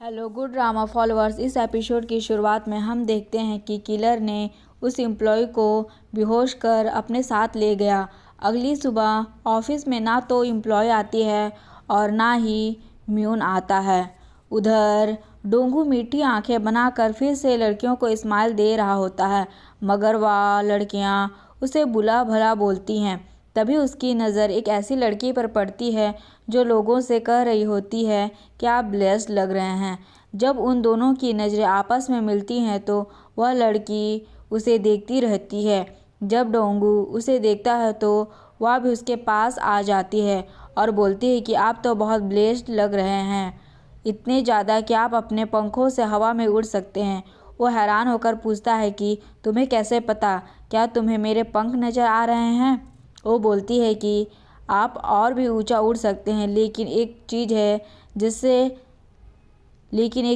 Hello good drama followers. इस episode की शुरुआत में हम देखते हैं कि किलर ने उस एम्प्लॉय को बेहोश कर अपने साथ ले गया। अगली सुबह ऑफिस में ना तो एम्प्लॉय आती है और ना ही म्यून आता है। उधर डोंगू मीठी आंखें बनाकर फिर से लड़कियों को स्माइल दे रहा होता है, मगर वह लड़कियां उसे बुरा भला बोलती हैं। तभी उसकी नज़र एक ऐसी लड़की पर पड़ती है जो लोगों से कह रही होती है कि आप ब्लेस्ड लग रहे हैं। जब उन दोनों की नज़रें आपस में मिलती हैं तो वह लड़की उसे देखती रहती है। जब डोंगू उसे देखता है तो वह भी उसके पास आ जाती है और बोलती है कि आप तो बहुत ब्लेस्ड लग रहे हैं, इतने ज़्यादा कि आप अपने पंखों से हवा में उड़ सकते हैं। वो हैरान होकर पूछता है कि तुम्हें कैसे पता, क्या तुम्हें मेरे पंख नज़र आ रहे हैं? वो बोलती है कि आप और भी ऊंचा उड़ सकते हैं, लेकिन एक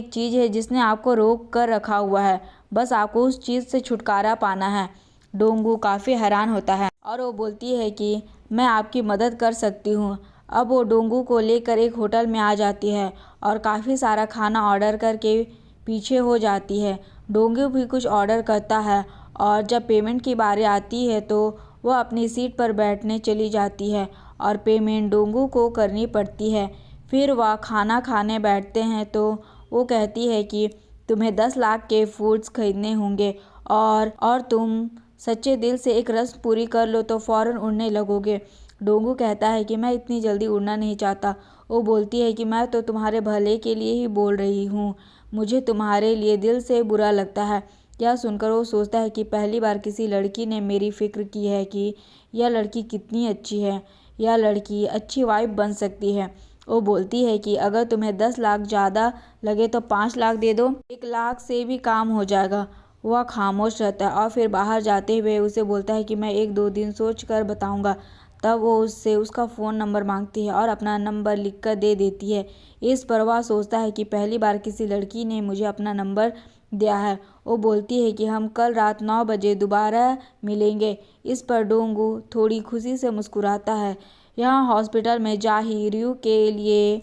चीज़ है जिसने आपको रोक कर रखा हुआ है। बस आपको उस चीज़ से छुटकारा पाना है। डोंगू काफ़ी हैरान होता है और वो बोलती है कि मैं आपकी मदद कर सकती हूँ। अब वो डोंगू को लेकर एक होटल में आ जाती है और काफ़ी सारा खाना ऑर्डर करके पीछे हो जाती है। डोंगू भी कुछ ऑर्डर करता है और जब पेमेंट की बारी आती है तो वह अपनी सीट पर बैठने चली जाती है और पेमेंट डोंगू को करनी पड़ती है। फिर वह खाना खाने बैठते हैं तो वो कहती है कि तुम्हें 10 लाख के फूड्स खरीदने होंगे और तुम सच्चे दिल से एक रस्म पूरी कर लो तो फ़ौरन उड़ने लगोगे। डोंगू कहता है कि मैं इतनी जल्दी उड़ना नहीं चाहता। वो बोलती है कि मैं तो तुम्हारे भले के लिए ही बोल रही हूँ, मुझे तुम्हारे लिए दिल से बुरा लगता है। यह सुनकर वो सोचता है कि पहली बार किसी लड़की ने मेरी फ़िक्र की है कि यह लड़की कितनी अच्छी है, यह लड़की अच्छी वाइफ बन सकती है। वो बोलती है कि अगर तुम्हें 10 लाख ज़्यादा लगे तो 5 लाख दे दो, 1 लाख से भी काम हो जाएगा। वह खामोश रहता है और फिर बाहर जाते हुए उसे बोलता है कि मैं 1-2 दिन सोच कर बताऊँगा। तब वो उससे उसका फ़ोन नंबर मांगती है और अपना नंबर लिख कर दे देती है। इस पर वह सोचता है कि पहली बार किसी लड़की ने मुझे अपना नंबर दिया है। वो बोलती है कि हम कल रात 9 बजे दोबारा मिलेंगे। इस पर डोंगू थोड़ी खुशी से मुस्कुराता है। यहाँ हॉस्पिटल में जाही रियू के लिए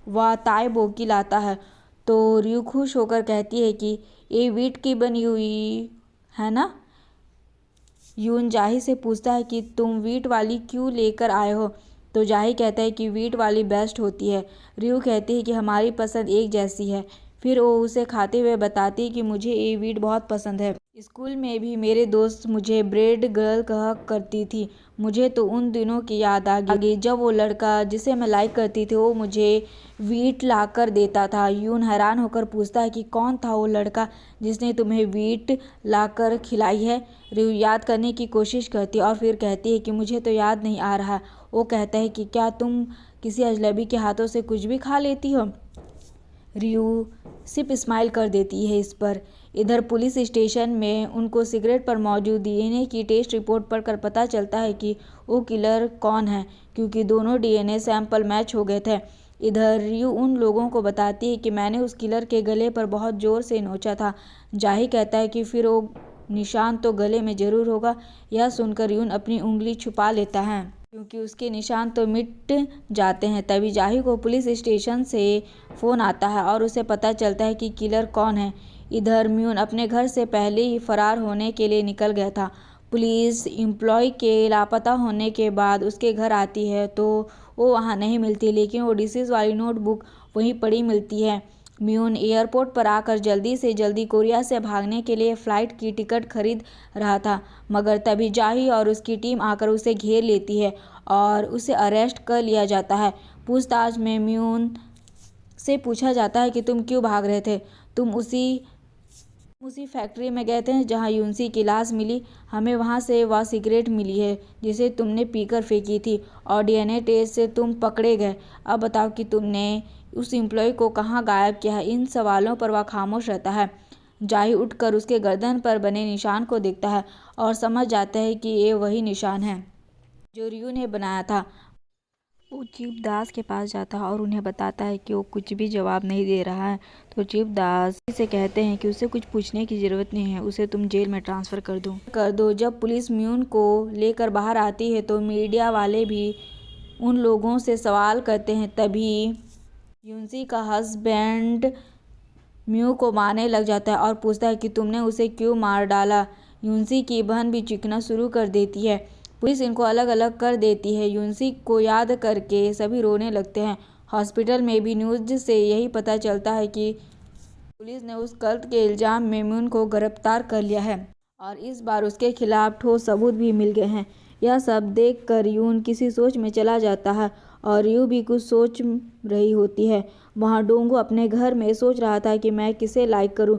वह ताई बोकी लाता है तो रियू खुश होकर कहती है कि ये वीट की बनी हुई है ना। यून जाही से पूछता है कि तुम वीट वाली क्यों लेकर आए हो, तो जाही कहता है कि वीट वाली बेस्ट होती है। रियू कहती है कि हमारी पसंद एक जैसी है। फिर वो उसे खाते हुए बताती है कि मुझे ये वीट बहुत पसंद है। स्कूल में भी मेरे दोस्त मुझे ब्रेड गर्ल कहा करती थी। मुझे तो उन दिनों की याद आ गई जब वो लड़का जिसे मैं लाइक करती थी वो मुझे वीट ला कर देता था। यून हैरान होकर पूछता है कि कौन था वो लड़का जिसने तुम्हें वीट ला कर खिलाई है। रियू याद करने की कोशिश करती है और फिर कहती है कि मुझे तो याद नहीं आ रहा। वो कहता है कि क्या तुम किसी अजनबी के हाथों से कुछ भी खा लेती हो। रियू सिर्फ स्माइल कर देती है इस पर। इधर पुलिस स्टेशन में उनको सिगरेट पर मौजूद डीएनए की टेस्ट रिपोर्ट पढ़कर पता चलता है कि वो किलर कौन है, क्योंकि दोनों डीएनए सैंपल मैच हो गए थे। इधर रियू उन लोगों को बताती है कि मैंने उस किलर के गले पर बहुत ज़ोर से नोचा था। जाही कहता है कि फिर वो निशान तो गले में ज़रूर होगा। यह सुनकर यून अपनी उंगली छुपा लेता है क्योंकि उसके निशान तो मिट जाते हैं। तभी जाही को पुलिस स्टेशन से फ़ोन आता है और उसे पता चलता है कि किलर कौन है। इधर म्यून अपने घर से पहले ही फरार होने के लिए निकल गया था। पुलिस एम्प्लॉय के लापता होने के बाद उसके घर आती है तो वो वहाँ नहीं मिलती, लेकिन वो डिसीज़ वाली नोटबुक वहीं पड़ी मिलती है। म्यून एयरपोर्ट पर आकर जल्दी से जल्दी कोरिया से भागने के लिए फ़्लाइट की टिकट खरीद रहा था, मगर तभी जाही और उसकी टीम आकर उसे घेर लेती है और उसे अरेस्ट कर लिया जाता है। पूछताछ में म्यून से पूछा जाता है कि तुम क्यों भाग रहे थे। तुम उसी फैक्ट्री में गए थे जहां यूनसी की लाश मिली। हमें वहां से वह सिगरेट मिली है जिसे तुमने पीकर फेंकी थी और डीएनए टेस्ट से तुम पकड़े गए। अब बताओ कि तुमने उस एम्प्लॉय को कहाँ गायब किया है। इन सवालों पर वह खामोश रहता है। जाही उठकर उसके गर्दन पर बने निशान को देखता है और समझ जाता है कि ये वही निशान है जो रियू ने बनाया था। वो चीफ दास के पास जाता है और उन्हें बताता है कि वो कुछ भी जवाब नहीं दे रहा है। तो चीफ दास से कहते हैं कि उसे कुछ पूछने की ज़रूरत नहीं है, उसे तुम जेल में ट्रांसफ़र कर दो। जब पुलिस म्यून को लेकर बाहर आती है तो मीडिया वाले भी उन लोगों से सवाल करते हैं। तभी यूनसी का हस्बैंड म्यू को मारने लग जाता है और पूछता है कि तुमने उसे क्यों मार डाला। यूनसी की बहन भी चीखना शुरू कर देती है। पुलिस इनको अलग अलग कर देती है। यूनसी को याद करके सभी रोने लगते हैं। हॉस्पिटल में भी न्यूज़ से यही पता चलता है कि पुलिस ने उस कत्ल के इल्ज़ाम में म्यून को गिरफ्तार कर लिया है और इस बार उसके खिलाफ ठोस सबूत भी मिल गए हैं। यह सब देखकर यून किसी सोच में चला जाता है और यूं भी कुछ सोच रही होती है। वहाँ डोंगू अपने घर में सोच रहा था कि मैं किसे लाइक करूं,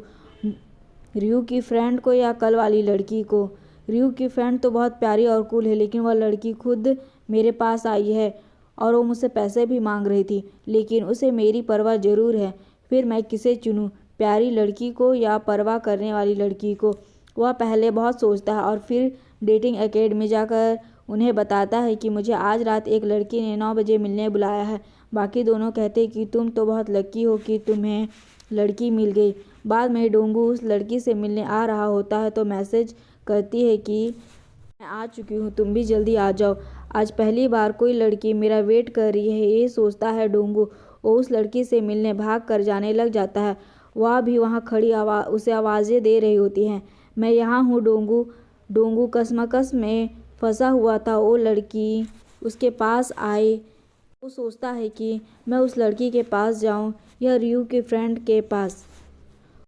रियू की फ्रेंड को या कल वाली लड़की को। रियू की फ्रेंड तो बहुत प्यारी और कूल है, लेकिन वह लड़की खुद मेरे पास आई है और वो मुझसे पैसे भी मांग रही थी, लेकिन उसे मेरी परवाह ज़रूर है। फिर मैं किसे चुनूं, प्यारी लड़की को या परवाह करने वाली लड़की को। वह पहले बहुत सोचता है और फिर डेटिंग एकेडमी जाकर उन्हें बताता है कि मुझे आज रात एक लड़की ने 9 बजे मिलने बुलाया है। बाकी दोनों कहते हैं कि तुम तो बहुत लकी हो कि तुम्हें लड़की मिल गई। बाद में डोंगू उस लड़की से मिलने आ रहा होता है तो मैसेज करती है कि मैं आ चुकी हूँ, तुम भी जल्दी आ जाओ। आज पहली बार कोई लड़की मेरा वेट कर रही है, ये सोचता है डोंगू। वो उस लड़की से मिलने भाग कर जाने लग जाता है। वह भी वहाँ खड़ी उसे आवाज़ें दे रही होती हैं, मैं यहाँ हूँ डोंगू। डोंगू कसमकस में फंसा हुआ था। वो लड़की उसके पास आए। वो सोचता है कि मैं उस लड़की के पास जाऊँ या रियू की फ्रेंड के पास।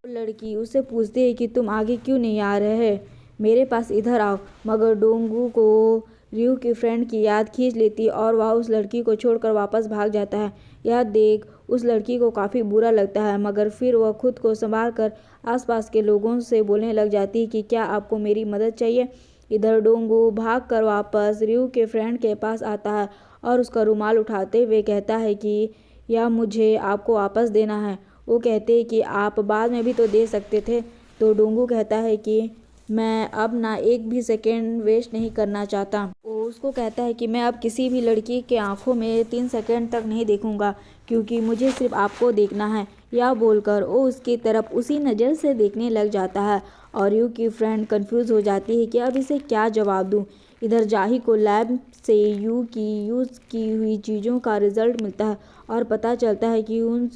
वो लड़की उससे पूछती है कि तुम आगे क्यों नहीं आ रहे, मेरे पास इधर आओ। मगर डोंगू को रियू की फ्रेंड की याद खींच लेती और वह उस लड़की को छोड़कर वापस भाग जाता है। यह देख उस लड़की को काफ़ी बुरा लगता है, मगर फिर वह खुद को संभाल कर आसपास के लोगों से बोलने लग जाती है कि क्या आपको मेरी मदद चाहिए। इधर डोंगू भाग कर वापस रियू के फ्रेंड के पास आता है और उसका रुमाल उठाते हुए कहता है कि यह मुझे आपको वापस देना है। वो कहते हैं कि आप बाद में भी तो दे सकते थे। तो डोंगू कहता है कि मैं अब ना एक भी सेकेंड वेस्ट नहीं करना चाहता। वो उसको कहता है कि मैं अब किसी भी लड़की के आंखों में 3 सेकेंड तक नहीं देखूंगा, क्योंकि मुझे सिर्फ आपको देखना है। यह बोलकर वो उसकी तरफ उसी नज़र से देखने लग जाता है और यू की फ्रेंड कंफ्यूज हो जाती है कि अब इसे क्या जवाब दूँ। इधर जाही को लैब से यू की यूज़ की हुई चीज़ों का रिजल्ट मिलता है और पता चलता है कि उन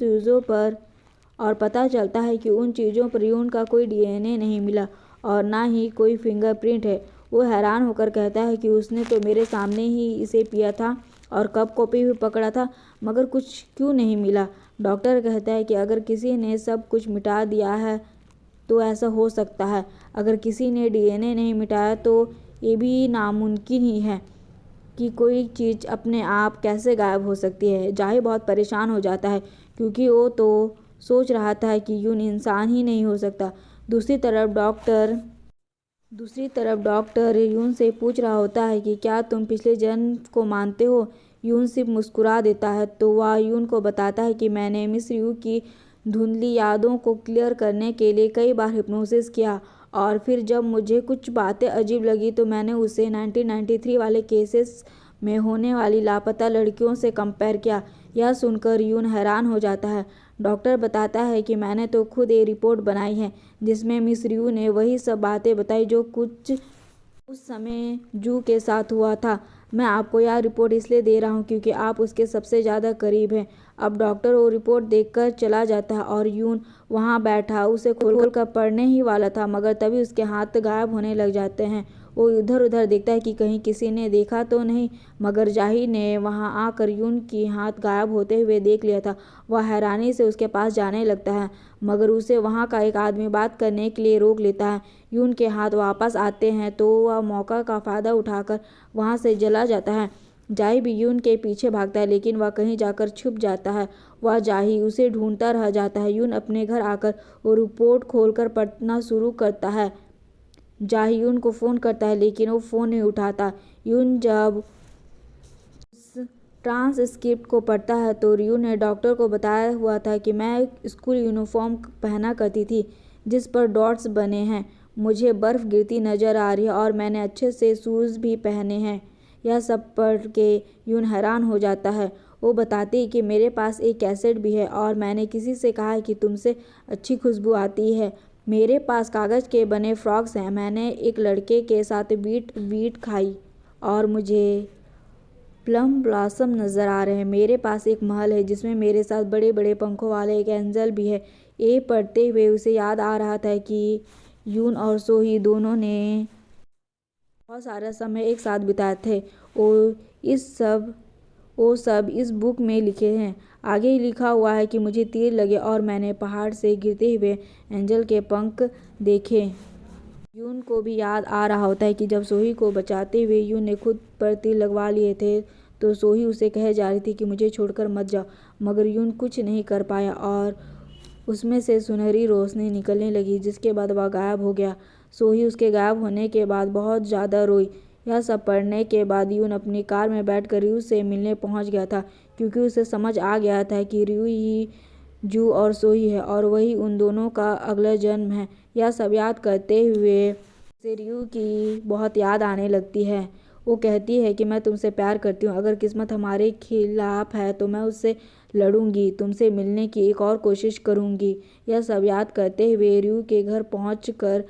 चीज़ों पर यून का कोई डीएनए नहीं मिला और ना ही कोई फिंगरप्रिंट है। वो हैरान होकर कहता है कि उसने तो मेरे सामने ही इसे पिया था और कप कॉपी भी पकड़ा था, मगर कुछ क्यों नहीं मिला। डॉक्टर कहता है कि अगर किसी ने सब कुछ मिटा दिया है तो ऐसा हो सकता है, अगर किसी ने डीएनए नहीं मिटाया तो ये भी नामुमकिन ही है कि कोई चीज़ अपने आप कैसे गायब हो सकती है। जाही बहुत परेशान हो जाता है क्योंकि वो तो सोच रहा था कि यून इंसान ही नहीं हो सकता। दूसरी तरफ डॉक्टर यून से पूछ रहा होता है कि क्या तुम पिछले जन्म को मानते हो। यून सिर्फ मुस्कुरा देता है तो वह यून को बताता है कि मैंने मिस यू की धुंधली यादों को क्लियर करने के लिए कई बार हिप्नोसिस किया और फिर जब मुझे कुछ बातें अजीब लगी तो मैंने उसे 1993 वाले केसेस में होने वाली लापता लड़कियों से कंपेयर किया। यह सुनकर यून हैरान हो जाता है। डॉक्टर बताता है कि मैंने तो खुद एक रिपोर्ट बनाई है जिसमें मिस रियू ने वही सब बातें बताई जो कुछ उस समय जू के साथ हुआ था। मैं आपको यह रिपोर्ट इसलिए दे रहा हूँ क्योंकि आप उसके सबसे ज़्यादा करीब हैं। अब डॉक्टर वो रिपोर्ट देखकर चला जाता है और यून वहाँ बैठा उसे खोल कर पढ़ने ही वाला था, मगर तभी उसके हाथ गायब होने लग जाते हैं। वो इधर उधर देखता है कि कहीं किसी ने देखा तो नहीं, मगर जाही ने वहाँ आकर यून की हाथ गायब होते हुए देख लिया था। वह हैरानी से उसके पास जाने लगता है, मगर उसे वहाँ का एक आदमी बात करने के लिए रोक लेता है। यून के हाथ वापस आते हैं तो वह मौका का फ़ायदा उठाकर वहाँ से चला जाता है। जाही भी यून के पीछे भागता है, लेकिन वह कहीं जाकर छुप जाता है। वह जाही उसे ढूंढता रह जाता है। यून अपने घर आकर वो रिपोर्ट खोलकर पढ़ना शुरू करता है। जाही यून को फ़ोन करता है, लेकिन वो फ़ोन नहीं उठाता। यून जब उस ट्रांसक्रिप्ट को पढ़ता है तो रियू ने डॉक्टर को बताया हुआ था कि मैं स्कूल यूनिफॉर्म पहना करती थी जिस पर डॉट्स बने हैं। मुझे बर्फ़ गिरती नज़र आ रही है और मैंने अच्छे से शूज़ भी पहने हैं। यह सब पढ़ के यून हैरान हो जाता है। वो बताती है कि मेरे पास एक कैसेट भी है और मैंने किसी से कहा है कि तुमसे अच्छी खुशबू आती है। मेरे पास कागज़ के बने फ्रॉक्स हैं। मैंने एक लड़के के साथ वीट खाई और मुझे प्लम ब्लॉसम नज़र आ रहे हैं। मेरे पास एक महल है जिसमें मेरे साथ बड़े बड़े पंखों वाले एक एंजल भी है। ये पढ़ते हुए उसे याद आ रहा था कि यून और सोही दोनों ने बहुत सारा समय एक साथ बिताए थे। वो सब इस बुक में लिखे हैं। आगे ही लिखा हुआ है कि मुझे तीर लगे और मैंने पहाड़ से गिरते हुए एंजल के पंख देखे। यून को भी याद आ रहा होता है कि जब सोही को बचाते हुए यून ने खुद पर तीर लगवा लिए थे तो सोही उसे कहे जा रही थी कि मुझे छोड़कर मत जाओ, मगर यून कुछ नहीं कर पाया और उसमें से सुनहरी रोशनी निकलने लगी, जिसके बाद वह गायब हो गया। सोही उसके गायब होने के बाद बहुत ज़्यादा रोई। यह सब पढ़ने के बाद यून अपनी कार में बैठकर रियू से मिलने पहुंच गया था, क्योंकि उसे समझ आ गया था कि रियू ही जू और सोही है और वही उन दोनों का अगला जन्म है। यह सब याद करते हुए उसे रियू की बहुत याद आने लगती है। वो कहती है कि मैं तुमसे प्यार करती हूँ, अगर किस्मत हमारे खिलाफ है तो मैं उससे लड़ूंगी, तुमसे मिलने की एक और कोशिश करूंगी। यह सब याद करते हुए रियू के घर पहुंचकर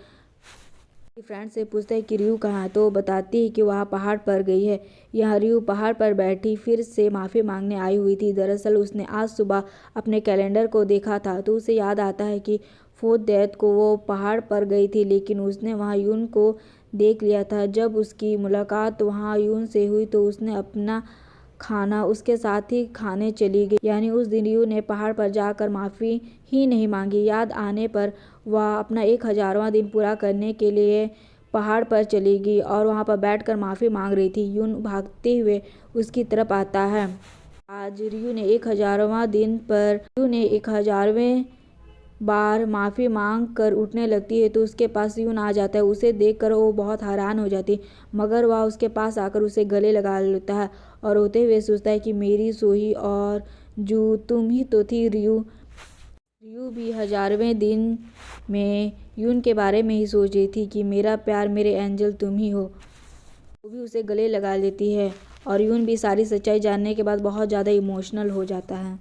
फ्रेंड से पूछता है कि रियू कहाँ है, तो वो बताती है कि वह पहाड़ पर गई है। यह रियू पहाड़ पर बैठी फिर से माफ़ी मांगने आई हुई थी। दरअसल उसने आज सुबह अपने कैलेंडर को देखा था तो उसे याद आता है कि 4th डेथ को वो पहाड़ पर गई थी, लेकिन उसने वहाँ यून को देख लिया था। जब उसकी मुलाकात वहाँ यून से हुई तो उसने अपना खाना उसके साथ ही खाने चली गई। यानी उस दिन रियू ने पहाड़ पर जाकर माफ़ी ही नहीं मांगी। याद आने पर वह अपना 1000वां दिन पूरा करने के लिए पहाड़ पर चली गई और वहाँ पर बैठकर माफ़ी मांग रही थी। यून भागते हुए उसकी तरफ आता है। आज रियू ने 1000वां दिन पर रियू ने 1000वें बार माफ़ी मांग कर उठने लगती है तो उसके पास यून आ जाता है। उसे देखकर वो बहुत हैरान हो जाती है, मगर वह उसके पास आकर उसे गले लगा लेता है और रोते हुए सोचता है कि मेरी सोही और जू तुम ही तो थी रियू। रियू भी 1000वें दिन में यून के बारे में ही सोच रही थी कि मेरा प्यार मेरे एंजल तुम ही हो। वो भी उसे गले लगा लेती है और यून भी सारी सच्चाई जानने के बाद बहुत ज़्यादा इमोशनल हो जाता है।